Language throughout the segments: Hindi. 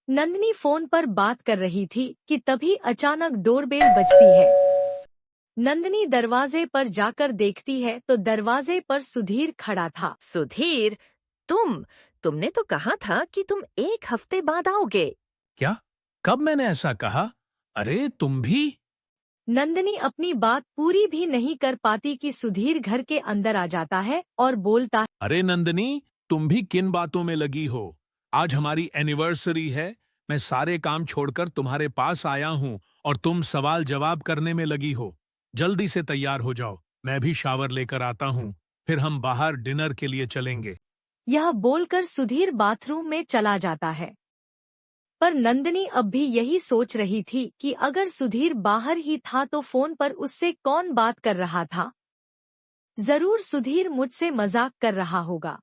नंदिनी फोन पर बात कर रही थी कि तभी अचानक डोरबेल बजती है। नंदिनी दरवाजे पर जाकर देखती है तो दरवाजे पर सुधीर खड़ा था। सुधीर, तुमने तो कहा था कि तुम 1 हफ्ते बाद आओगे। क्या? कब मैंने ऐसा कहा? अरे तुम भी। नंदिनी अपनी बात पूरी भी नहीं कर पाती कि सुधीर घर के अंदर आ जाता है और बोलता है, अरे नंदनी, तुम भी किन बातों में लगी हो? आज हमारी एनिवर्सरी है। मैं सारे काम छोड़कर तुम्हारे पास आया हूँ और तुम सवाल जवाब करने में लगी हो। जल्दी से तैयार हो जाओ, मैं भी शावर लेकर आता हूँ। फिर हम बाहर डिनर के लिए चलेंगे। यह बोलकर सुधीर बाथरूम में चला जाता है। पर नंदिनी अब भी यही सोच रही थी कि अगर सुधीर बाहर ही था तो फोन पर उससे कौन बात कर रहा था। जरूर सुधीर मुझसे मजाक कर रहा होगा।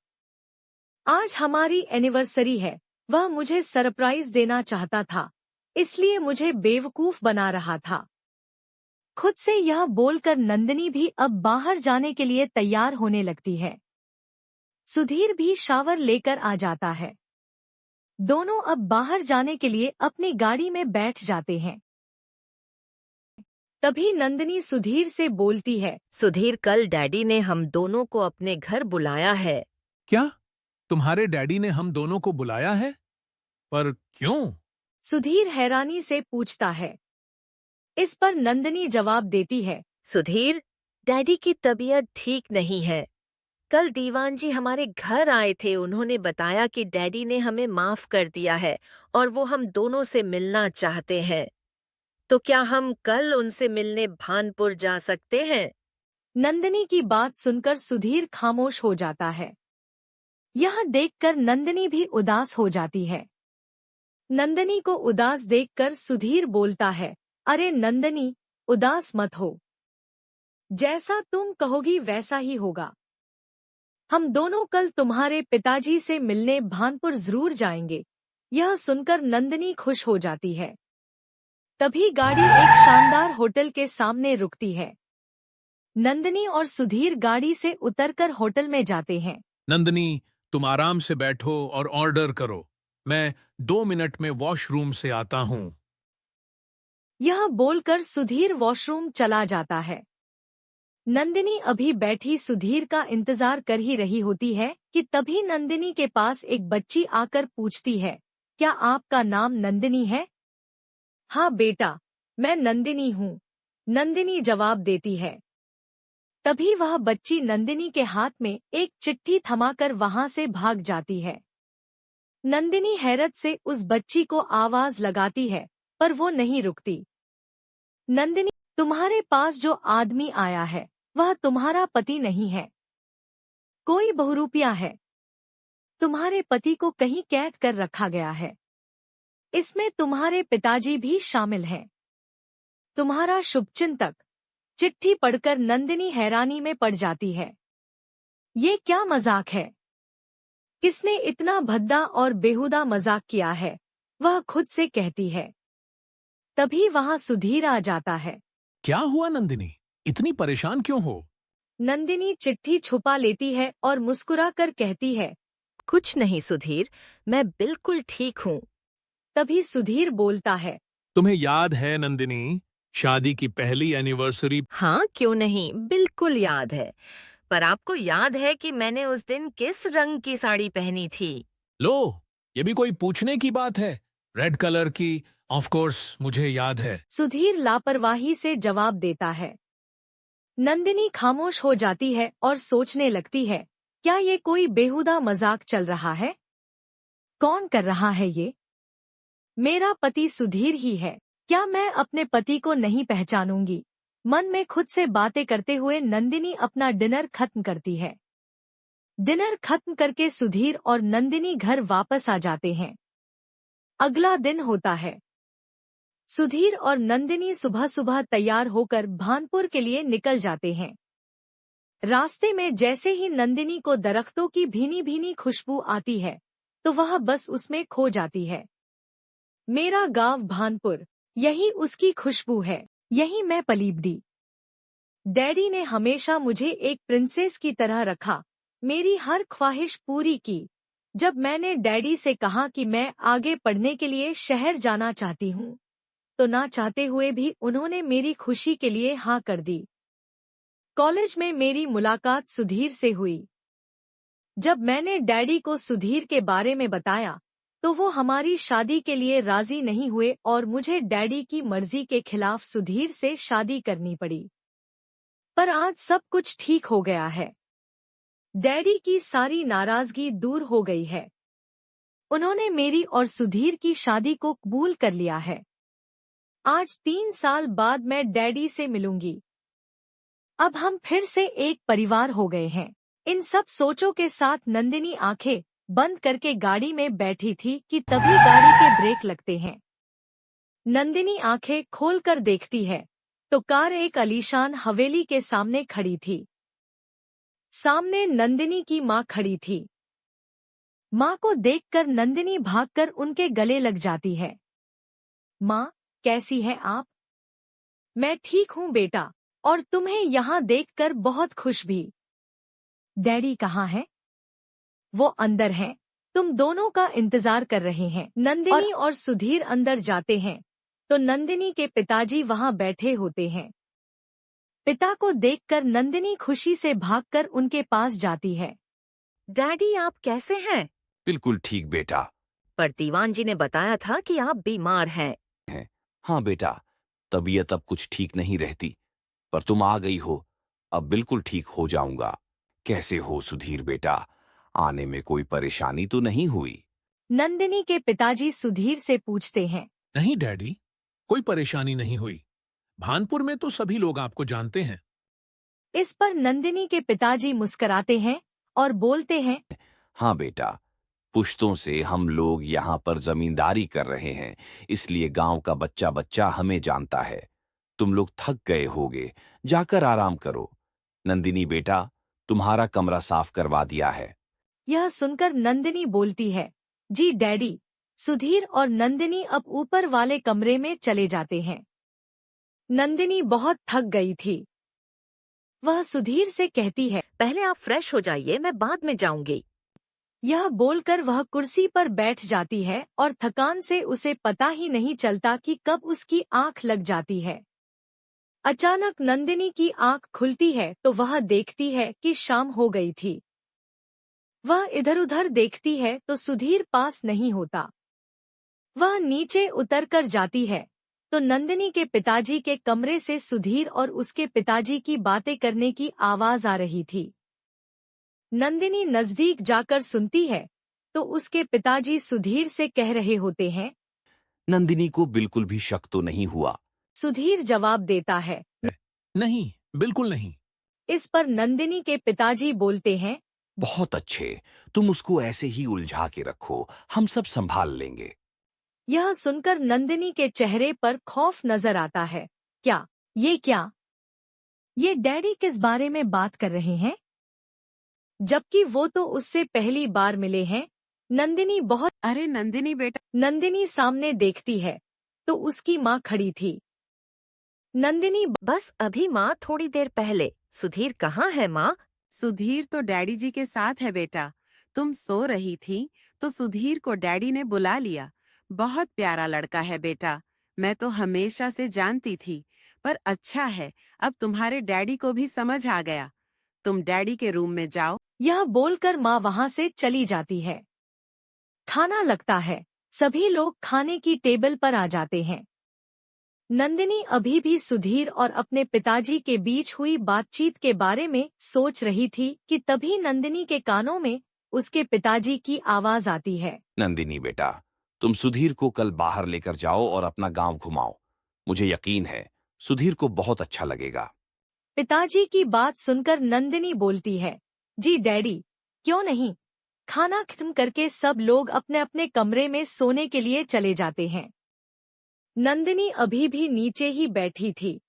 आज हमारी एनिवर्सरी है, वह मुझे सरप्राइज देना चाहता था, इसलिए मुझे बेवकूफ बना रहा था। खुद से यह बोलकर नंदिनी भी अब बाहर जाने के लिए तैयार होने लगती है। सुधीर भी शावर लेकर आ जाता है। दोनों अब बाहर जाने के लिए अपनी गाड़ी में बैठ जाते हैं। तभी नंदिनी सुधीर से बोलती है, सुधीर, कल डैडी ने हम दोनों को अपने घर बुलाया है। क्या? तुम्हारे डैडी ने हम दोनों को बुलाया है? पर क्यों? सुधीर हैरानी से पूछता है। इस पर नंदिनी जवाब देती है, सुधीर, डैडी की तबीयत ठीक नहीं है। कल दीवान जी हमारे घर आए थे। उन्होंने बताया कि डैडी ने हमें माफ कर दिया है और वो हम दोनों से मिलना चाहते हैं। तो क्या हम कल उनसे मिलने भानपुर जा सकते हैं? नंदिनी की बात सुनकर सुधीर खामोश हो जाता है। यह देखकर नंदिनी भी उदास हो जाती है। नंदिनी को उदास देखकर सुधीर बोलता है, अरे नंदिनी, उदास मत हो। जैसा तुम कहोगी वैसा ही होगा। हम दोनों कल तुम्हारे पिताजी से मिलने भानपुर जरूर जाएंगे। यह सुनकर नंदिनी खुश हो जाती है। तभी गाड़ी एक शानदार होटल के सामने रुकती है। नंदिनी और सुधीर गाड़ी से उतरकर होटल में जाते हैं। नंदनी, तुम आराम से बैठो और ऑर्डर करो। मैं 2 मिनट में वॉशरूम से आता हूँ। यह बोलकर सुधीर वॉशरूम चला जाता है। नंदिनी अभी बैठी सुधीर का इंतजार कर ही रही होती है कि तभी नंदिनी के पास एक बच्ची आकर पूछती है, क्या आपका नाम नंदिनी है? हाँ बेटा, मैं नंदिनी हूँ, नंदिनी जवाब देती है। तभी वह बच्ची नंदिनी के हाथ में एक चिट्ठी थमाकर वहां से भाग जाती है। नंदिनी हैरत से उस बच्ची को आवाज लगाती है, पर वो नहीं रुकती। नंदिनी, तुम्हारे पास जो आदमी आया है वह तुम्हारा पति नहीं है, कोई बहुरूपिया है। तुम्हारे पति को कहीं कैद कर रखा गया है। इसमें तुम्हारे पिताजी भी शामिल हैं। तुम्हारा शुभचिंतक। चिट्ठी पढ़कर नंदिनी हैरानी में पड़ जाती है। ये क्या मजाक है? किसने इतना भद्दा और बेहुदा मजाक किया है? वह खुद से कहती है। तभी वहां सुधीर आ जाता है। क्या हुआ नंदिनी? इतनी परेशान क्यों हो? नंदिनी चिट्ठी छुपा लेती है और मुस्कुराकर कहती है, कुछ नहीं सुधीर, मैं बिल्कुल ठीक हूँ। तभी सुधीर बोलता है, तुम्हें याद है नंदिनी, शादी की पहली एनिवर्सरी? हाँ, क्यों नहीं, बिल्कुल याद है। पर आपको याद है कि मैंने उस दिन किस रंग की साड़ी पहनी थी? लो, ये भी कोई पूछने की बात है? रेड कलर की। ऑफ कोर्स मुझे याद है। सुधीर लापरवाही से जवाब देता है। नंदिनी खामोश हो जाती है और सोचने लगती है, क्या ये कोई बेहुदा मजाक चल रहा है? कौन कर रहा है ये? मेरा पति सुधीर ही है। क्या मैं अपने पति को नहीं पहचानूंगी? मन में खुद से बातें करते हुए नंदिनी अपना डिनर खत्म करती है। डिनर खत्म करके सुधीर और नंदिनी घर वापस आ जाते हैं। अगला दिन होता है। सुधीर और नंदिनी सुबह सुबह तैयार होकर भानपुर के लिए निकल जाते हैं। रास्ते में जैसे ही नंदिनी को दरख्तों की भीनी भीनी खुशबू आती है तो वह बस उसमें खो जाती है। मेरा गांव भानपुर, यही उसकी खुशबू है, यही मैं पली बड़ी। डैडी ने हमेशा मुझे एक प्रिंसेस की तरह रखा, मेरी हर ख्वाहिश पूरी की। जब मैंने डैडी से कहा कि मैं आगे पढ़ने के लिए शहर जाना चाहती हूँ, तो ना चाहते हुए भी उन्होंने मेरी खुशी के लिए हाँ कर दी। कॉलेज में मेरी मुलाकात सुधीर से हुई। जब मैंने डैडी को सुधीर के बारे में बताया, तो वो हमारी शादी के लिए राजी नहीं हुए और मुझे डैडी की मर्जी के खिलाफ सुधीर से शादी करनी पड़ी। पर आज सब कुछ ठीक हो गया है। डैडी की सारी नाराजगी दूर हो गई है। उन्होंने मेरी और सुधीर की शादी को कबूल कर लिया है। आज 3 साल बाद मैं डैडी से मिलूंगी। अब हम फिर से एक परिवार हो गए हैं। इन सब सोचों के साथ नंदिनी आंखें बंद करके गाड़ी में बैठी थी कि तभी गाड़ी के ब्रेक लगते हैं। नंदिनी आंखें खोलकर देखती है तो कार एक आलीशान हवेली के सामने खड़ी थी। सामने नंदिनी की माँ खड़ी थी। माँ को देखकर नंदिनी भागकर उनके गले लग जाती है। माँ, कैसी है आप? मैं ठीक हूँ बेटा, और तुम्हें यहाँ देखकर बहुत खुश भी। डैडी कहाँ है? वो अंदर हैं। तुम दोनों का इंतजार कर रहे हैं। नंदिनी और सुधीर अंदर जाते हैं तो नंदिनी के पिताजी वहाँ बैठे होते हैं। पिता को देखकर नंदिनी खुशी से भागकर उनके पास जाती है। डैडी, आप कैसे हैं? बिल्कुल ठीक बेटा। पर दीवान जी ने बताया था कि आप बीमार हैं। हाँ बेटा, तबीयत अब कुछ ठीक नहीं रहती, पर तुम आ गई हो, अब बिल्कुल ठीक हो जाऊंगा। कैसे हो सुधीर बेटा? आने में कोई परेशानी तो नहीं हुई? नंदिनी के पिताजी सुधीर से पूछते हैं। नहीं डैडी, कोई परेशानी नहीं हुई। भानपुर में तो सभी लोग आपको जानते हैं। इस पर नंदिनी के पिताजी मुस्कुराते हैं और बोलते हैं। हाँ बेटा, पुश्तों से हम लोग यहाँ पर जमींदारी कर रहे हैं, इसलिए गांव का बच्चा बच्चा हमें जानता है। तुम लोग थक गए होगे, जाकर आराम करो। नंदिनी बेटा, तुम्हारा कमरा साफ करवा दिया है। यह सुनकर नंदिनी बोलती है, जी डैडी। सुधीर और नंदिनी अब ऊपर वाले कमरे में चले जाते हैं। नंदिनी बहुत थक गई थी। वह सुधीर से कहती है, पहले आप फ्रेश हो जाइए, मैं बाद में जाऊंगी। यह बोलकर वह कुर्सी पर बैठ जाती है और थकान से उसे पता ही नहीं चलता कि कब उसकी आंख लग जाती है। अचानक नंदिनी की आंख खुलती है तो वह देखती है कि शाम हो गई थी। वह इधर-उधर देखती है तो सुधीर पास नहीं होता। वह नीचे उतरकर जाती है तो नंदिनी के पिताजी के कमरे से सुधीर और उसके पिताजी की बातें करने की आवाज आ रही थी। नंदिनी नजदीक जाकर सुनती है तो उसके पिताजी सुधीर से कह रहे होते हैं। नंदिनी को बिल्कुल भी शक तो नहीं हुआ? सुधीर जवाब देता है, नहीं, बिल्कुल नहीं। इस पर नंदिनी के पिताजी बोलते हैं। बहुत अच्छे, तुम उसको ऐसे ही उलझा के रखो, हम सब संभाल लेंगे। यह सुनकर नंदिनी के चेहरे पर खौफ नजर आता है। क्या? ये डैडी किस बारे में बात कर रहे हैं? जबकि वो तो उससे पहली बार मिले हैं। नंदिनी बहुत अरे नंदिनी बेटा। नंदिनी सामने देखती है तो उसकी माँ खड़ी थी। नंदिनी बस अभी माँ, थोड़ी देर पहले। सुधीर कहाँ है माँ? सुधीर तो डैडी जी के साथ है बेटा। तुम सो रही थी तो सुधीर को डैडी ने बुला लिया। बहुत प्यारा लड़का है बेटा, मैं तो हमेशा से जानती थी। पर अच्छा है, अब तुम्हारे डैडी को भी समझ आ गया। तुम डैडी के रूम में जाओ। यह बोलकर माँ वहाँ से चली जाती है। खाना लगता है। सभी लोग खाने की टेबल पर आ जाते हैं। नंदिनी अभी भी सुधीर और अपने पिताजी के बीच हुई बातचीत के बारे में सोच रही थी कि तभी नंदिनी के कानों में उसके पिताजी की आवाज आती है। नंदिनी बेटा, तुम सुधीर को कल बाहर लेकर जाओ और अपना गांव घुमाओ। मुझे यकीन है सुधीर को बहुत अच्छा लगेगा। पिताजी की बात सुनकर नंदिनी बोलती है, जी डैडी, क्यों नहीं। खाना खत्म करके सब लोग अपने अपने कमरे में सोने के लिए चले जाते हैं। नंदिनी अभी भी नीचे ही बैठी थी।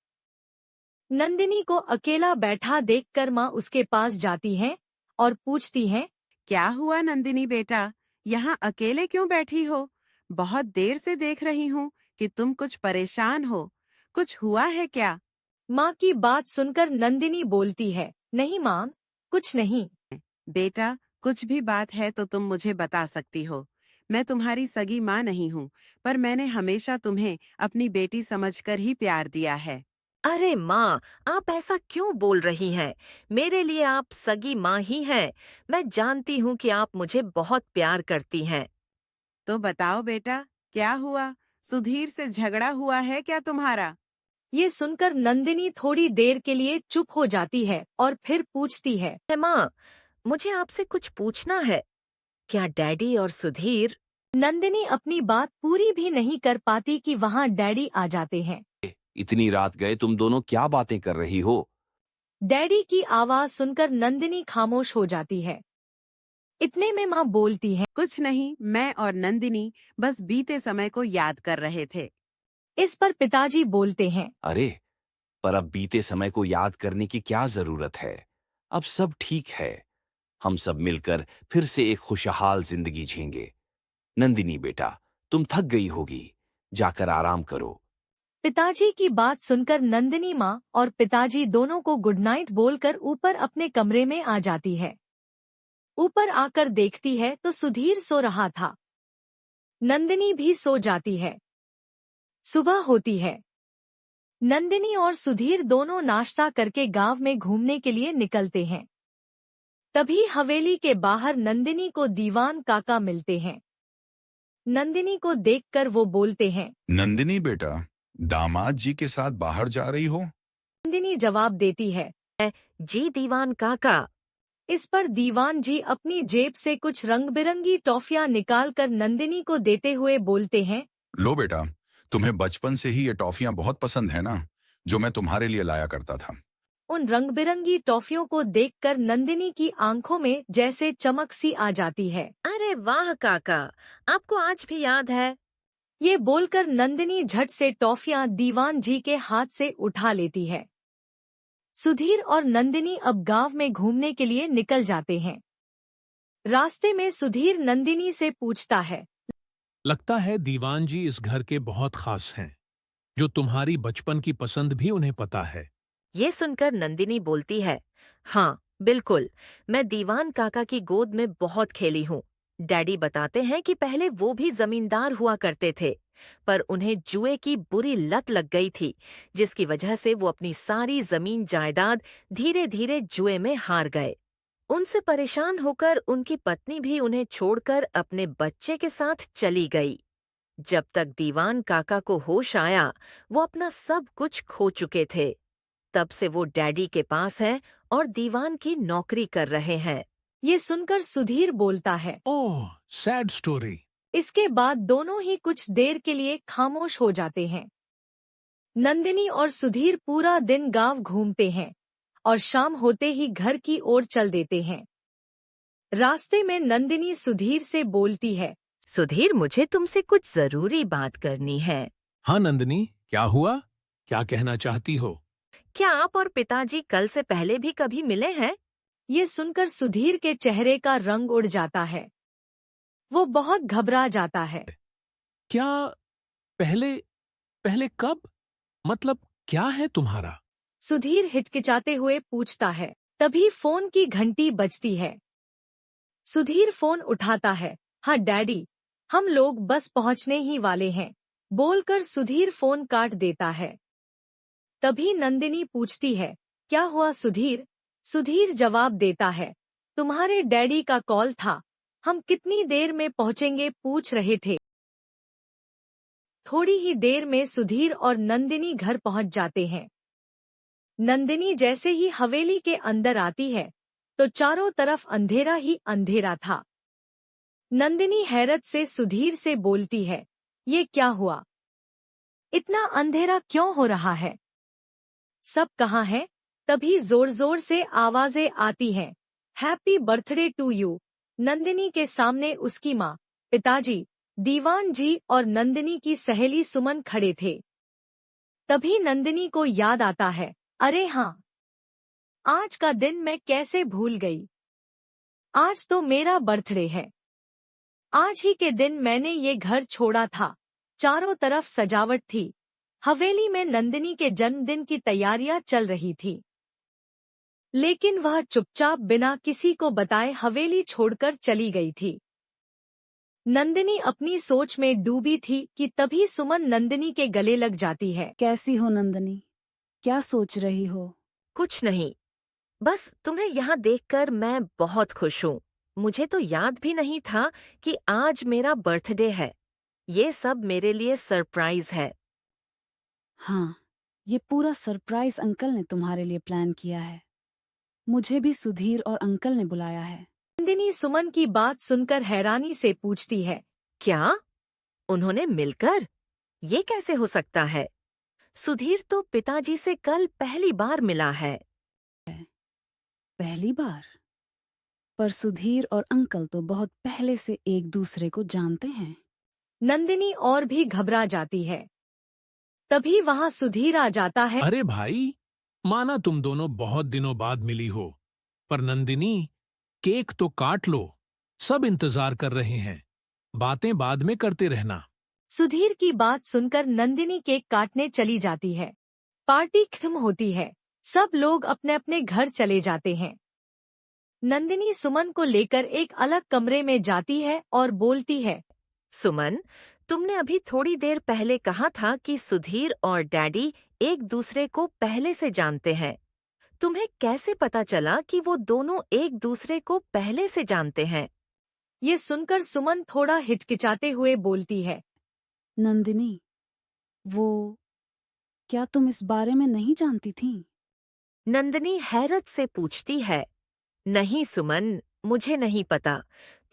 नंदिनी को अकेला बैठा देखकर माँ उसके पास जाती है और पूछती है, क्या हुआ नंदिनी बेटा, यहाँ अकेले क्यों बैठी हो? बहुत देर से देख रही हूँ कि तुम कुछ परेशान हो। कुछ हुआ है क्या? माँ की बात सुनकर नंदिनी बोलती है, नहीं माँ, कुछ नहीं। बेटा, कुछ भी बात है तो तुम मुझे बता सकती हो। मैं तुम्हारी सगी माँ नहीं हूँ, पर मैंने हमेशा तुम्हें अपनी बेटी समझकर ही प्यार दिया है। अरे माँ, आप ऐसा क्यों बोल रही हैं? मेरे लिए आप सगी माँ ही हैं। मैं जानती हूँ कि आप मुझे बहुत प्यार करती हैं। तो बताओ बेटा, क्या हुआ? सुधीर से झगड़ा हुआ है क्या तुम्हारा? ये सुनकर नंदिनी थोड़ी देर के लिए चुप हो जाती है और फिर पूछती है। माँ, मुझे आपसे कुछ पूछना है। क्या डैडी और सुधीर? नंदिनी अपनी बात पूरी भी नहीं कर पाती कि वहाँ डैडी आ जाते हैं। इतनी रात गए तुम दोनों क्या बातें कर रही हो? डैडी की आवाज सुनकर नंदिनी खामोश हो जाती है। इतने में माँ बोलती है। कुछ नहीं, मैं और नंदिनी बस बीते समय को याद कर रहे थे। इस पर पिताजी बोलते हैं। अरे, पर अब बीते समय को याद करने की क्या जरूरत है? अब सब ठीक है। हम सब मिलकर फिर से एक खुशहाल जिंदगी जिएंगे। नंदिनी बेटा, तुम थक गई होगी, जाकर आराम करो। पिताजी की बात सुनकर नंदिनी माँ और पिताजी दोनों को गुड नाइट बोलकर ऊपर अपने कमरे में आ जाती है। ऊपर आकर देखती है तो सुधीर सो रहा था। नंदिनी भी सो जाती है। सुबह होती है। नंदिनी और सुधीर दोनों नाश्ता करके गांव में घूमने के लिए निकलते हैं। तभी हवेली के बाहर नंदिनी को दीवान काका मिलते हैं। नंदिनी को देखकर वो बोलते हैं। नंदिनी बेटा, दामाद जी के साथ बाहर जा रही हो? नंदिनी जवाब देती है। जी दीवान काका। इस पर दीवान जी अपनी जेब से कुछ रंग बिरंगी टॉफियां निकालकर नंदिनी को देते हुए बोलते हैं। लो बेटा, तुम्हें बचपन से ही ये टॉफियां बहुत पसंद है ना, जो मैं तुम्हारे लिए लाया करता था। उन रंग बिरंगी टॉफियों को देखकर नंदिनी की आंखों में जैसे चमक सी आ जाती है। अरे वाह काका, आपको आज भी याद है। ये बोलकर नंदिनी झट से टॉफियां दीवान जी के हाथ से उठा लेती है। सुधीर और नंदिनी अब गांव में घूमने के लिए निकल जाते हैं। रास्ते में सुधीर नंदिनी से पूछता है। लगता है दीवान जी इस घर के बहुत खास हैं, जो तुम्हारी बचपन की पसंद भी उन्हें पता है। ये सुनकर नंदिनी बोलती है, हाँ बिल्कुल, मैं दीवान काका की गोद में बहुत खेली हूँ। डैडी बताते हैं कि पहले वो भी जमींदार हुआ करते थे, पर उन्हें जुए की बुरी लत लग गई थी, जिसकी वजह से वो अपनी सारी जमीन जायदाद धीरे धीरे जुए में हार गए। उनसे परेशान होकर उनकी पत्नी भी उन्हें छोड़कर अपने बच्चे के साथ चली गई। जब तक दीवान काका को होश आया, वो अपना सब कुछ खो चुके थे। तब से वो डैडी के पास हैं और दीवान की नौकरी कर रहे हैं। ये सुनकर सुधीर बोलता है। ओह, सैड स्टोरी। इसके बाद दोनों ही कुछ देर के लिए खामोश हो जाते हैं। नंदिनी और सुधीर पूरा दिन गांव घूमते हैं और शाम होते ही घर की ओर चल देते हैं। रास्ते में नंदिनी सुधीर से बोलती है। सुधीर, मुझे तुमसे कुछ जरूरी बात करनी है। हाँ नंदिनी, क्या हुआ? क्या कहना चाहती हो? क्या आप और पिताजी कल से पहले भी कभी मिले हैं? ये सुनकर सुधीर के चेहरे का रंग उड़ जाता है। वो बहुत घबरा जाता है। क्या पहले पहले कब? मतलब क्या है तुम्हारा? सुधीर हिचकिचाते हुए पूछता है। तभी फोन की घंटी बजती है। सुधीर फोन उठाता है। हाँ डैडी, हम लोग बस पहुंचने ही वाले हैं, बोलकर सुधीर फोन काट देता है। तभी नंदिनी पूछती है। क्या हुआ सुधीर? सुधीर जवाब देता है। तुम्हारे डैडी का कॉल था, हम कितनी देर में पहुंचेंगे पूछ रहे थे। थोड़ी ही देर में सुधीर और नंदिनी घर पहुंच जाते हैं। नंदिनी जैसे ही हवेली के अंदर आती है तो चारों तरफ अंधेरा ही अंधेरा था। नंदिनी हैरत से सुधीर से बोलती है। ये क्या हुआ? इतना अंधेरा क्यों हो रहा है? सब कहाँ है? तभी जोर जोर से आवाजें आती हैं। Happy birthday to you. Nandini के सामने उसकी माँ, पिताजी, दीवान जी और नंदिनी की सहेली सुमन खड़े थे। तभी नंदिनी को याद आता है। अरे हाँ, आज का दिन मैं कैसे भूल गई। आज तो मेरा बर्थडे है। आज ही के दिन मैंने ये घर छोड़ा था। चारों तरफ सजावट थी। हवेली में नंदिनी के जन्मदिन की तैयारियां चल रही थी। लेकिन वह चुपचाप बिना किसी को बताए हवेली छोड़कर चली गई थी। नंदिनी अपनी सोच में डूबी थी कि तभी सुमन नंदिनी के गले लग जाती है। कैसी हो नंदिनी? क्या सोच रही हो? कुछ नहीं, बस तुम्हें यहाँ देखकर मैं बहुत खुश हूँ। मुझे तो याद भी नहीं था कि आज मेरा बर्थडे है। ये सब मेरे लिए सरप्राइज है। हाँ, ये पूरा सरप्राइज अंकल ने तुम्हारे लिए प्लान किया है। मुझे भी सुधीर और अंकल ने बुलाया है। नंदिनी सुमन की बात सुनकर हैरानी से पूछती है। क्या? उन्होंने मिलकर? ये कैसे हो सकता है? सुधीर तो पिताजी से कल पहली बार मिला है। पहली बार? पर सुधीर और अंकल तो बहुत पहले से एक दूसरे को जानते हैं। नंदिनी और भी घबरा जाती है। तभी वहाँ सुधीर आ जाता है। अरे भाई, माना तुम दोनों बहुत दिनों बाद मिली हो, पर नंदिनी, केक तो काट लो। सब इंतजार कर रहे हैं। बातें बाद में करते रहना। सुधीर की बात सुनकर नंदिनी केक काटने चली जाती है। पार्टी खत्म होती है। सब लोग अपने अपने घर चले जाते हैं। नंदिनी सुमन को लेकर एक अलग कमरे में जाती है और बोलती है। सुमन, तुमने अभी थोड़ी देर पहले कहा था कि सुधीर और डैडी एक दूसरे को पहले से जानते हैं। तुम्हें कैसे पता चला कि वो दोनों एक दूसरे को पहले से जानते हैं? ये सुनकर सुमन थोड़ा हिचकिचाते हुए बोलती है। नंदिनी, क्या तुम इस बारे में नहीं जानती थी? नंदिनी हैरत से पूछती है। नहीं सुमन, मुझे नहीं पता।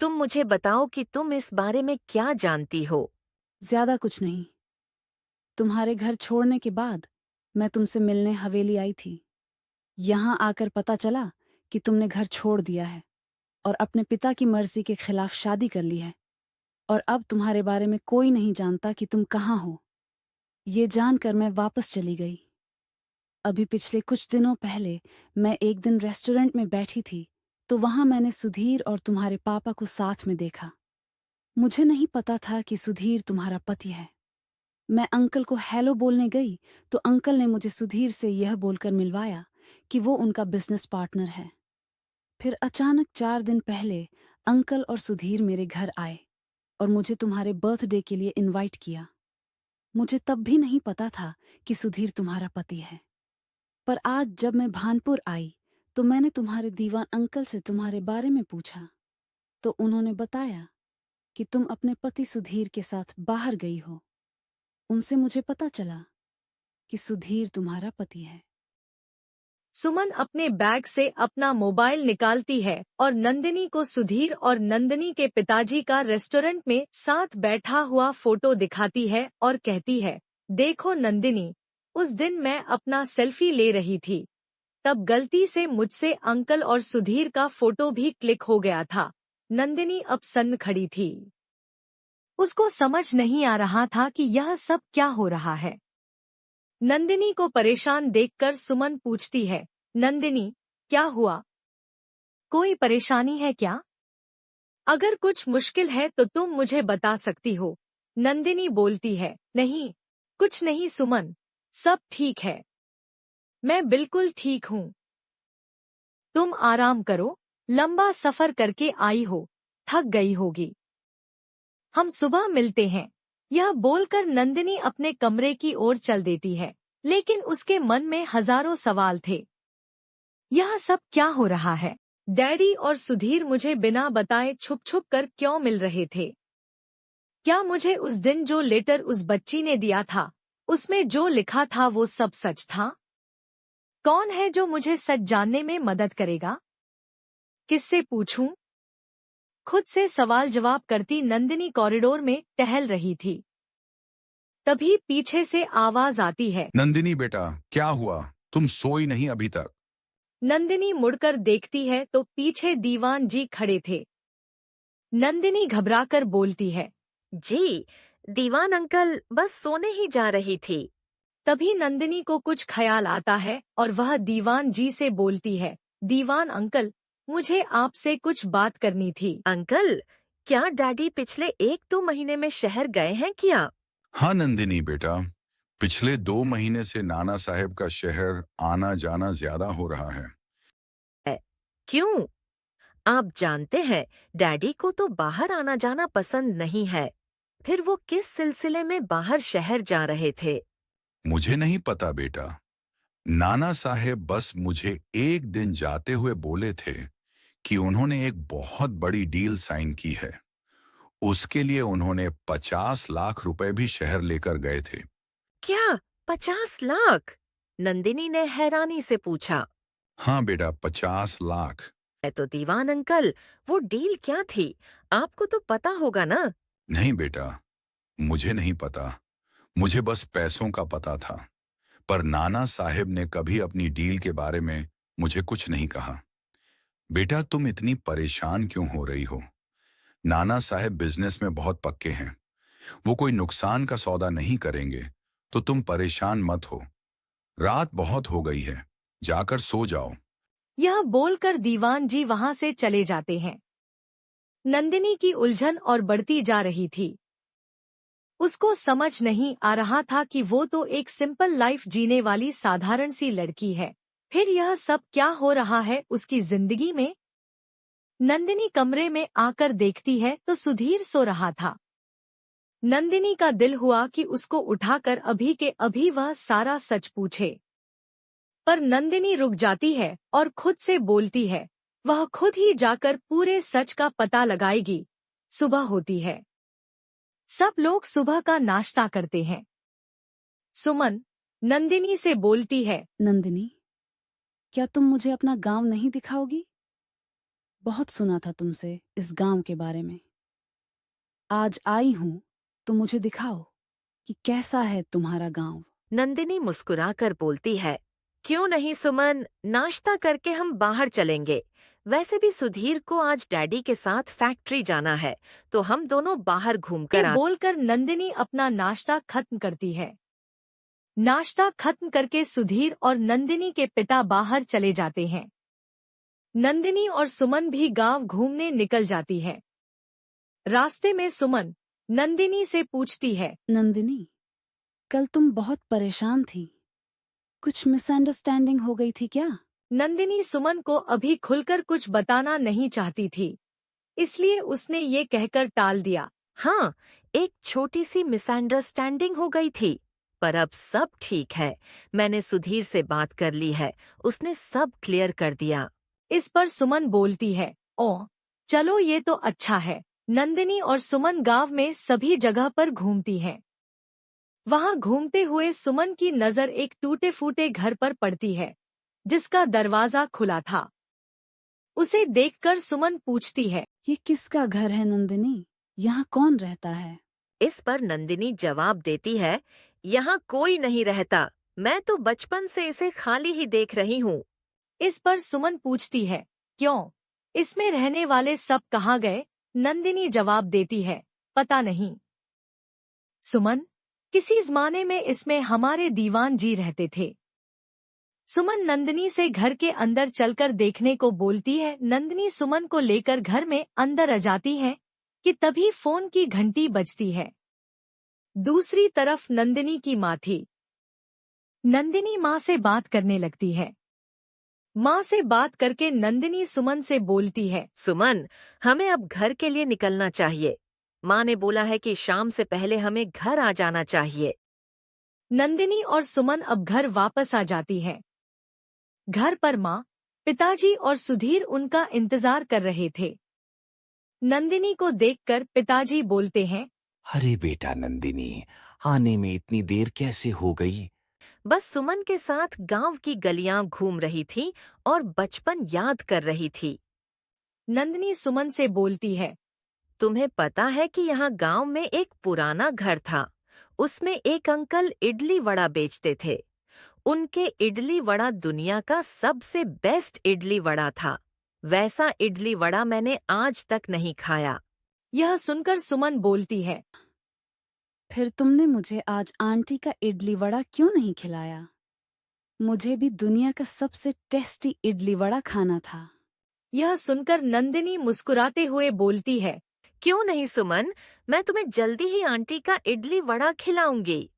तुम मुझे बताओ कि तुम इस बारे में क्या जानती हो। ज्यादा कुछ नहीं। तुम्हारे घर छोड़ने के बाद मैं तुमसे मिलने हवेली आई थी। यहाँ आकर पता चला कि तुमने घर छोड़ दिया है और अपने पिता की मर्जी के खिलाफ शादी कर ली है, और अब तुम्हारे बारे में कोई नहीं जानता कि तुम कहाँ हो। ये जानकर मैं वापस चली गई। अभी पिछले कुछ दिनों पहले मैं एक दिन रेस्टोरेंट में बैठी थी, तो वहां मैंने सुधीर और तुम्हारे पापा को साथ में देखा। मुझे नहीं पता था कि सुधीर तुम्हारा पति है। मैं अंकल को हेलो बोलने गई तो अंकल ने मुझे सुधीर से यह बोलकर मिलवाया कि वो उनका बिजनेस पार्टनर है। फिर अचानक 4 दिन पहले अंकल और सुधीर मेरे घर आए और मुझे तुम्हारे बर्थडे के लिए इनवाइट किया। मुझे तब भी नहीं पता था कि सुधीर तुम्हारा पति है, पर आज जब मैं भानपुर आई तो मैंने तुम्हारे दीवान अंकल से तुम्हारे बारे में पूछा, तो उन्होंने बताया कि तुम अपने पति सुधीर के साथ बाहर गई हो। उनसे मुझे पता चला कि सुधीर तुम्हारा पति है। सुमन अपने बैग से अपना मोबाइल निकालती है और नंदिनी को सुधीर और नंदिनी के पिताजी का रेस्टोरेंट में साथ बैठा हुआ फोटो दिखाती है और कहती है, देखो नंदिनी, उस दिन मैं अपना सेल्फी ले रही थी, तब गलती से मुझसे अंकल और सुधीर का फोटो भी क्लिक हो गया था। नंदिनी अब सन्न खड़ी थी। उसको समझ नहीं आ रहा था कि यह सब क्या हो रहा है। नंदिनी को परेशान देखकर सुमन पूछती है, नंदिनी, क्या हुआ? कोई परेशानी है क्या? अगर कुछ मुश्किल है तो तुम मुझे बता सकती हो। नंदिनी बोलती है, नहीं, कुछ नहीं सुमन, सब ठीक है। मैं बिल्कुल ठीक हूँ। तुम आराम करो, लंबा सफर करके आई हो, थक गई होगी। हम सुबह मिलते हैं। यह बोलकर नंदिनी अपने कमरे की ओर चल देती है, लेकिन उसके मन में हजारों सवाल थे। यह सब क्या हो रहा है? डैडी और सुधीर मुझे बिना बताए छुप छुप कर क्यों मिल रहे थे? क्या मुझे उस दिन जो लेटर उस बच्ची ने दिया था, उसमें जो लिखा था वो सब सच था? कौन है जो मुझे सच जानने में मदद करेगा? किससे पूछूं? खुद से सवाल जवाब करती नंदिनी कॉरिडोर में टहल रही थी। तभी पीछे से आवाज आती है, नंदिनी बेटा, क्या हुआ? तुम सोई नहीं अभी तक? नंदिनी मुड़कर देखती है तो पीछे दीवान जी खड़े थे। नंदिनी घबराकर बोलती है, जी, दीवान अंकल, बस सोने ही जा रही थी। तभी नंदिनी को कुछ ख्याल आता है और वह दीवान जी से बोलती है, दीवान अंकल, मुझे आपसे कुछ बात करनी थी। अंकल, क्या डैडी पिछले 1-2 महीने में शहर गए हैं क्या? हाँ नंदिनी बेटा, पिछले 2 महीने से नाना साहेब का शहर आना जाना ज्यादा हो रहा है। क्यों? आप जानते हैं डैडी को तो बाहर आना जाना पसंद नहीं है। फिर वो किस सिलसिले में बाहर शहर जा रहे थे? मुझे नहीं पता बेटा। नाना साहेब बस मुझे एक दिन जाते हुए बोले थे कि उन्होंने एक बहुत बड़ी डील साइन की है। उसके लिए उन्होंने 50 लाख रुपए भी शहर लेकर गए थे। क्या 50 लाख? नंदिनी ने हैरानी से पूछा। हाँ बेटा, 50 लाख। है तो दीवान अंकल, वो डील क्या थी? आपको तो पता होगा ना? नहीं बेटा, मुझे नहीं पता। मुझे बस पैसों का पता था। पर नाना साहेब ने कभी अपनी डील के बारे में मुझे कुछ नहीं कहा। बेटा, तुम इतनी परेशान क्यों हो रही हो? नाना साहेब बिजनेस में बहुत पक्के हैं। वो कोई नुकसान का सौदा नहीं करेंगे, तो तुम परेशान मत हो। रात बहुत हो गई है, जाकर सो जाओ। यह बोलकर दीवान जी वहां से चले जाते हैं। नंदिनी की उलझन और बढ़ती जा रही थी। उसको समझ नहीं आ रहा था कि वो तो एक सिंपल लाइफ जीने वाली साधारण सी लड़की है, फिर यह सब क्या हो रहा है उसकी जिंदगी में। नंदिनी कमरे में आकर देखती है तो सुधीर सो रहा था। नंदिनी का दिल हुआ कि उसको उठाकर अभी के अभी वह सारा सच पूछे, पर नंदिनी रुक जाती है और खुद से बोलती है वह खुद ही जाकर पूरे सच का पता लगाएगी। सुबह होती है। सब लोग सुबह का नाश्ता करते हैं। सुमन नंदिनी से बोलती है, नंदिनी, क्या तुम मुझे अपना गांव नहीं दिखाओगी? बहुत सुना था तुमसे इस गांव के बारे में। आज आई हूं तो मुझे दिखाओ कि कैसा है तुम्हारा गांव। नंदिनी मुस्कुराकर बोलती है, क्यों नहीं सुमन, नाश्ता करके हम बाहर चलेंगे। वैसे भी सुधीर को आज डैडी के साथ फैक्ट्री जाना है, तो हम दोनों बाहर घूमकर ये बोलकर नंदिनी अपना नाश्ता खत्म करती है। नाश्ता खत्म करके सुधीर और नंदिनी के पिता बाहर चले जाते हैं। नंदिनी और सुमन भी गांव घूमने निकल जाती है। रास्ते में सुमन नंदिनी से पूछती है, नंदिनी, कल तुम बहुत परेशान थी। कुछ मिसअंडरस्टैंडिंग हो गई थी क्या? नंदिनी सुमन को अभी खुलकर कुछ बताना नहीं चाहती थी, इसलिए उसने ये कहकर टाल दिया। हाँ, एक छोटी सी मिसअंडरस्टैंडिंग हो गई थी, पर अब सब ठीक है। मैंने सुधीर से बात कर ली है, उसने सब क्लियर कर दिया। इस पर सुमन बोलती है, ओह चलो ये तो अच्छा है। नंदिनी और सुमन गांव में सभी जगह पर घूमती हैं। वहां घूमते हुए सुमन की नजर एक टूटे फूटे घर पर पड़ती है, जिसका दरवाजा खुला था। उसे देखकर सुमन पूछती है, ये किसका घर है नंदिनी? यहाँ कौन रहता है? इस पर नंदिनी जवाब देती है, यहाँ कोई नहीं रहता, मैं तो बचपन से इसे खाली ही देख रही हूँ। इस पर सुमन पूछती है, क्यों, इसमें रहने वाले सब कहाँ गए? नंदिनी जवाब देती है, पता नहीं। सुमन, किसी जमाने में इसमें हमारे दीवान जी रहते थे। सुमन नंदिनी से घर के अंदर चलकर देखने को बोलती है। नंदिनी सुमन को लेकर घर में अंदर आ जाती है कि तभी फोन की घंटी बजती है। दूसरी तरफ नंदिनी की माँ थी। नंदिनी माँ से बात करने लगती है। माँ से बात करके नंदिनी सुमन से बोलती है, सुमन, हमें अब घर के लिए निकलना चाहिए। माँ ने बोला है कि शाम से पहले हमें घर आ जाना चाहिए। नंदिनी और सुमन अब घर वापस आ जाती है। घर पर माँ, पिताजी और सुधीर उनका इंतजार कर रहे थे। नंदिनी को देखकर पिताजी बोलते हैं, अरे बेटा नंदिनी, आने में इतनी देर कैसे हो गई? बस सुमन के साथ गांव की गलियां घूम रही थी और बचपन याद कर रही थी। नंदिनी सुमन से बोलती है, तुम्हें पता है कि यहाँ गांव में एक पुराना घर था। उसमें एक अंकल इडली वड़ा बेचते थे। उनके इडली वड़ा दुनिया का सबसे बेस्ट इडली वड़ा था। वैसा इडली वड़ा मैंने आज तक नहीं खाया। यह सुनकर सुमन बोलती है, फिर तुमने मुझे आज आंटी का इडली वड़ा क्यों नहीं खिलाया? मुझे भी दुनिया का सबसे टेस्टी इडली वड़ा खाना था। यह सुनकर नंदिनी मुस्कुराते हुए बोलती है, क्यों नहीं सुमन, मैं तुम्हें जल्दी ही आंटी का इडली वड़ा खिलाऊंगी।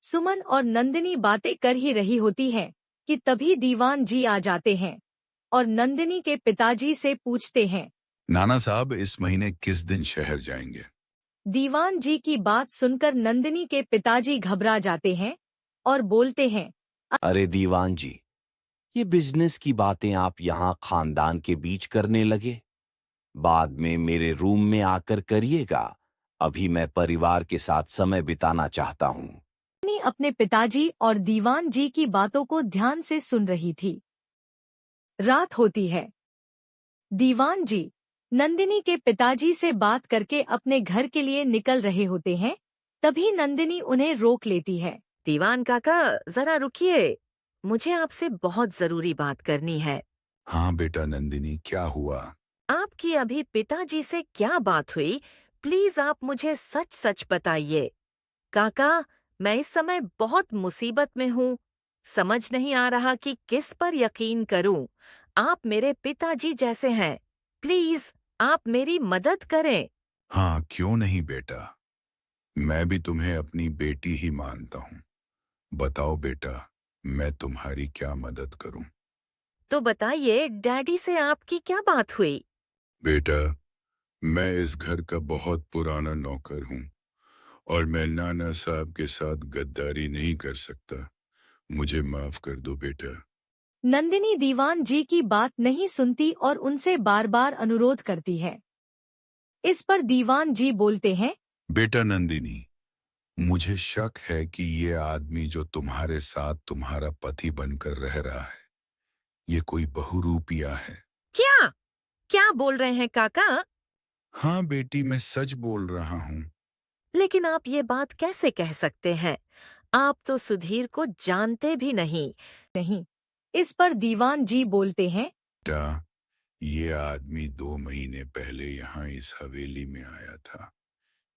सुमन और नंदिनी बातें कर ही रही होती हैं कि तभी दीवान जी आ जाते हैं। और नंदिनी के पिताजी से पूछते हैं। नाना साहब इस महीने किस दिन शहर जाएंगे? दीवान जी की बात सुनकर नंदिनी के पिताजी घबरा जाते हैं और बोलते हैं। अरे दीवान जी, ये बिजनेस की बातें आप यहाँ खानदान के बीच करने लगे? बाद में मेरे रूम में आकर करिएगा। अभी मैं परिवार के साथ समय बिताना चाहता हूँ। नंदिनी अपने पिताजी और दीवान जी की बातों को ध्यान से सुन रही थी। रात होती है। दीवान जी नंदिनी के पिताजी से बात करके अपने घर के लिए निकल रहे होते हैं। तभी नंदिनी उन्हें रोक लेती है। दीवान काका, जरा रुकिए, मुझे आपसे बहुत जरूरी बात करनी है। हाँ बेटा नंदिनी, क्या हुआ? आपकी अभी पिताजी से क्या बात हुई? प्लीज आप मुझे सच सच बताइए। काका, मैं इस समय बहुत मुसीबत में हूँ। समझ नहीं आ रहा कि किस पर यकीन करूँ। आप मेरे पिताजी जैसे हैं। प्लीज आप मेरी मदद करें। हाँ क्यों नहीं बेटा, मैं भी तुम्हें अपनी बेटी ही मानता हूँ। बताओ बेटा, मैं तुम्हारी क्या मदद करूँ? तो बताइए, डैडी से आपकी क्या बात हुई? बेटा, मैं इस घर का बहुत पुराना नौकर हूँ और मैं नाना साहब के साथ गद्दारी नहीं कर सकता। मुझे माफ कर दो बेटा। नंदिनी दीवान जी की बात नहीं सुनती और उनसे बार बार अनुरोध करती है। इस पर दीवान जी बोलते हैं। बेटा नंदिनी, मुझे शक है कि ये आदमी जो तुम्हारे साथ तुम्हारा पति बनकर रह रहा है, ये कोई बहुरूपिया है। क्या क्या बोल रहे हैं काका? हाँ बेटी, मैं सच बोल रहा हूँ। लेकिन आप ये बात कैसे कह सकते हैं? आप तो सुधीर को जानते भी नहीं। नहीं। इस पर दीवान जी बोलते हैं। बेटा, ये आदमी 2 महीने पहले यहाँ इस हवेली में आया था।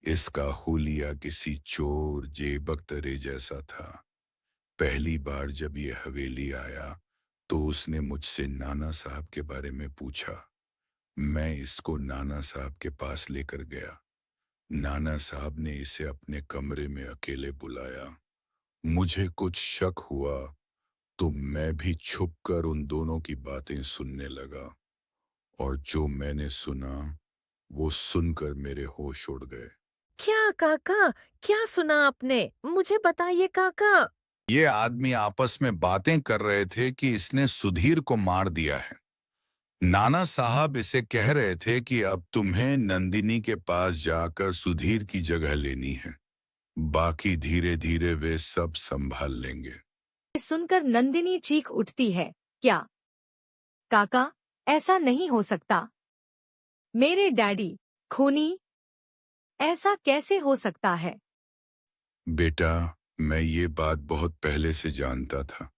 इसका हुलिया किसी चोर जेबकतरे जैसा था। पहली बार जब ये हवेली आया तो उसने मुझसे नाना साहब के बारे में पूछा। मैं इसको नाना साहब के पास लेकर गया। नाना साहब ने इसे अपने कमरे में अकेले बुलाया। मुझे कुछ शक हुआ तो मैं भी छुपकर उन दोनों की बातें सुनने लगा और जो मैंने सुना वो सुनकर मेरे होश उड़ गए। क्या काका, क्या सुना आपने? मुझे बताइए काका। ये आदमी आपस में बातें कर रहे थे कि इसने सुधीर को मार दिया है। नाना साहब इसे कह रहे थे कि अब तुम्हें नंदिनी के पास जाकर सुधीर की जगह लेनी है। बाकी धीरे धीरे वे सब संभाल लेंगे। सुनकर नंदिनी चीख उठती है। क्या? काका, ऐसा नहीं हो सकता। मेरे डैडी खूनी? ऐसा कैसे हो सकता है? बेटा, मैं ये बात बहुत पहले से जानता था,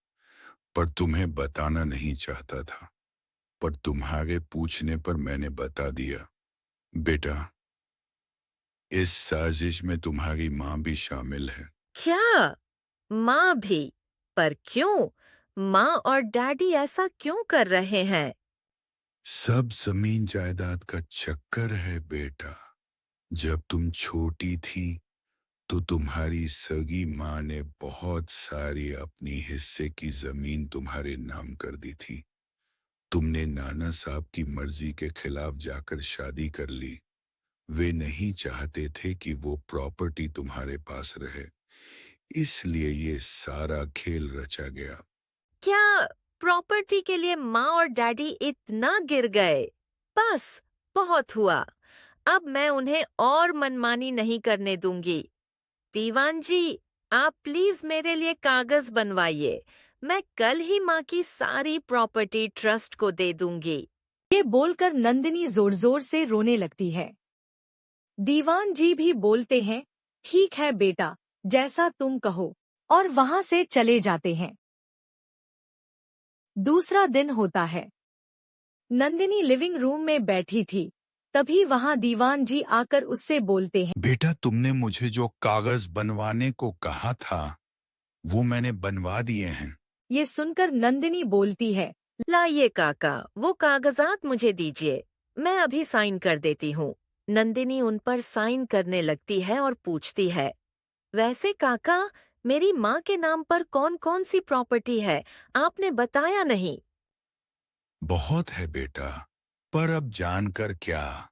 पर तुम्हें बताना नहीं चाहता था। पर तुम्हारे पूछने पर मैंने बता दिया। बेटा, इस साजिश में तुम्हारी माँ भी शामिल है। क्या? माँ भी? पर क्यों? माँ और डैडी ऐसा क्यों कर रहे हैं? सब जमीन जायदाद का चक्कर है बेटा। जब तुम छोटी थी तो तुम्हारी सगी माँ ने बहुत सारी अपनी हिस्से की जमीन तुम्हारे नाम कर दी थी। तुमने नाना साहब की मर्जी के खिलाफ जाकर शादी कर ली। वे नहीं चाहते थे कि वो प्रॉपर्टी तुम्हारे पास रहे, इसलिए ये सारा खेल रचा गया। क्या प्रॉपर्टी के लिए माँ और डैडी इतना गिर गए? बस, बहुत हुआ। अब मैं उन्हें और मनमानी नहीं करने दूंगी। दीवान जी, आप प्लीज मेरे लिए कागज बनवाइए। मैं कल ही माँ की सारी प्रॉपर्टी ट्रस्ट को दे दूंगी। ये बोलकर नंदिनी जोर जोर से रोने लगती है। दीवान जी भी बोलते हैं। ठीक है बेटा, जैसा तुम कहो, और वहां से चले जाते हैं। दूसरा दिन होता है। नंदिनी लिविंग रूम में बैठी थी। तभी वहां दीवान जी आकर उससे बोलते हैं। बेटा, तुमने मुझे जो कागज बनवाने को कहा था वो मैंने बनवा दिए हैं। ये सुनकर नंदिनी बोलती है। लाइए काका, वो कागजात मुझे दीजिए, मैं अभी साइन कर देती हूँ। नंदिनी उन पर साइन करने लगती है और पूछती है, वैसे काका, मेरी माँ के नाम पर कौन कौन सी प्रॉपर्टी है? आपने बताया नहीं। बहुत है बेटा, पर अब जानकर क्या,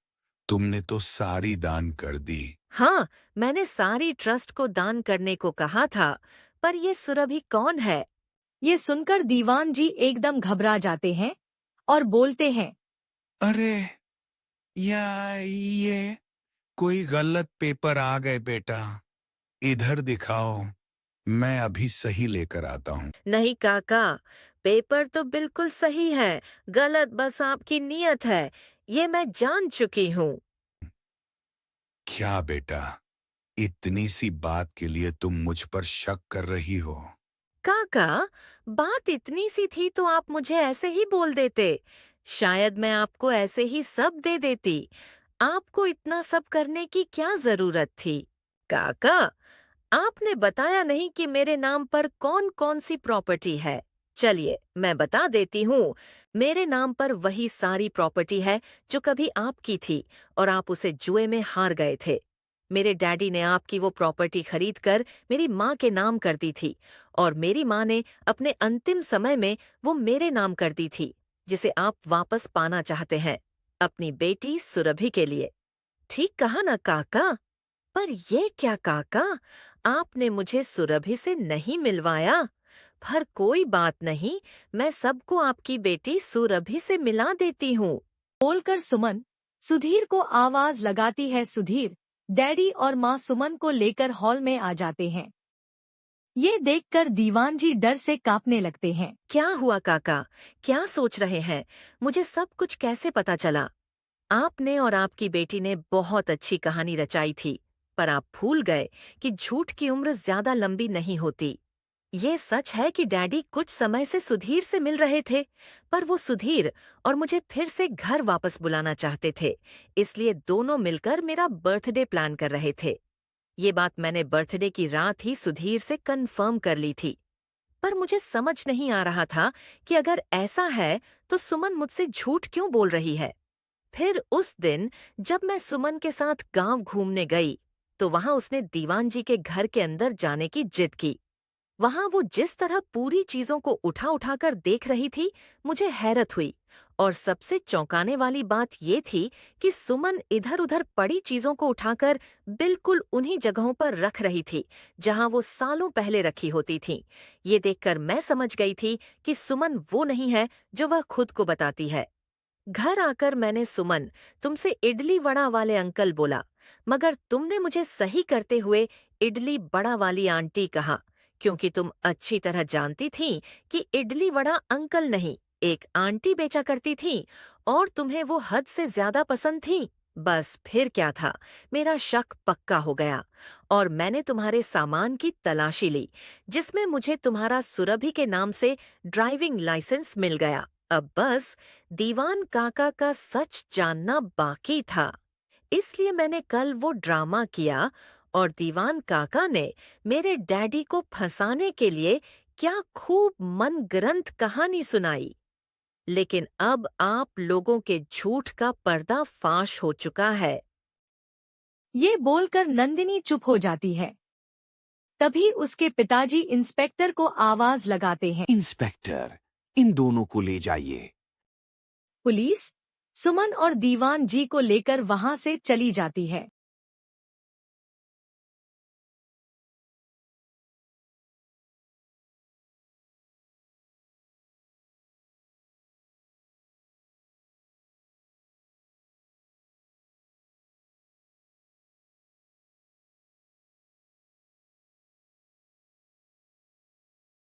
तुमने तो सारी दान कर दी। हाँ, मैंने सारी ट्रस्ट को दान करने को कहा था, पर ये सुरभि कौन है? ये सुनकर दीवान जी एकदम घबरा जाते हैं और बोलते हैं, अरे, या ये कोई गलत पेपर आ गए बेटा, इधर दिखाओ, मैं अभी सही लेकर आता हूँ। नहीं काका, पेपर तो बिल्कुल सही है, गलत बस आपकी नीयत है, ये मैं जान चुकी हूँ। क्या बेटा, इतनी सी बात के लिए तुम मुझ पर शक कर रही हो? काका, बात इतनी सी थी तो आप मुझे ऐसे ही बोल देते। शायद मैं आपको ऐसे ही सब दे देती। आपको इतना सब करने की क्या जरूरत थी? काका, आपने बताया नहीं कि मेरे नाम पर कौन कौन सी प्रॉपर्टी है। चलिए, मैं बता देती हूँ। मेरे नाम पर वही सारी प्रॉपर्टी है जो कभी आपकी थी और आप उसे जुए में हार गए थे। मेरे डैडी ने आपकी वो प्रॉपर्टी खरीदकर मेरी माँ के नाम कर दी थी और मेरी माँ ने अपने अंतिम समय में वो मेरे नाम कर दी थी, जिसे आप वापस पाना चाहते हैं, अपनी बेटी सुरभि के लिए। ठीक कहा ना काका? पर ये क्या काका, आपने मुझे सुरभि से नहीं मिलवाया। पर कोई बात नहीं, मैं सबको आपकी बेटी सुरभि से मिला देती हूँ। बोलकर सुमन सुधीर को आवाज लगाती है। सुधीर, डैडी और माँ सुमन को लेकर हॉल में आ जाते हैं। ये देखकर दीवान जी डर से कांपने लगते हैं। क्या हुआ काका? क्या सोच रहे हैं? मुझे सब कुछ कैसे पता चला? आपने और आपकी बेटी ने बहुत अच्छी कहानी रचाई थी, पर आप भूल गए कि झूठ की उम्र ज्यादा लंबी नहीं होती। ये सच है कि डैडी कुछ समय से सुधीर से मिल रहे थे, पर वो सुधीर और मुझे फिर से घर वापस बुलाना चाहते थे, इसलिए दोनों मिलकर मेरा बर्थडे प्लान कर रहे थे। ये बात मैंने बर्थडे की रात ही सुधीर से कंफर्म कर ली थी। पर मुझे समझ नहीं आ रहा था कि अगर ऐसा है तो सुमन मुझसे झूठ क्यों बोल रही है। फिर उस दिन जब मैं सुमन के साथ गांव घूमने गई, तो वहां उसने दीवान जी के घर के अंदर जाने की जिद की। वहां वो जिस तरह पूरी चीजों को उठा उठाकर देख रही थी, मुझे हैरत हुई। और सबसे चौंकाने वाली बात ये थी कि सुमन इधर उधर पड़ी चीजों को उठाकर बिल्कुल उन्हीं जगहों पर रख रही थी जहां वो सालों पहले रखी होती थीं। ये देखकर मैं समझ गई थी कि सुमन वो नहीं है जो वह खुद को बताती है। घर आकर मैंने सुमन, तुमसे इडली वड़ा वाले अंकल बोला, मगर तुमने मुझे सही करते हुए इडली बड़ा वाली आंटी कहा, क्योंकि तुम अच्छी तरह जानती थीं कि इडली वड़ा अंकल नहीं, एक आंटी बेचा करती थीं और तुम्हें वो हद से ज्यादा पसंद थीं। बस फिर क्या था, मेरा शक पक्का हो गया और मैंने तुम्हारे सामान की तलाशी ली, जिसमें मुझे तुम्हारा सुरभि के नाम से ड्राइविंग लाइसेंस मिल गया। अब बस दीवान काका का सच जानना बाकी था। इसलिए मैंने कल वो ड्रामा किया और दीवान काका ने मेरे डैडी को फंसाने के लिए क्या खूब मनगढ़ंत कहानी सुनाई। लेकिन अब आप लोगों के झूठ का पर्दा फाश हो चुका है। ये बोलकर नंदिनी चुप हो जाती है। तभी उसके पिताजी इंस्पेक्टर को आवाज लगाते हैं। इंस्पेक्टर, इन दोनों को ले जाइए। पुलिस सुमन और दीवान जी को लेकर वहां से चली जाती है।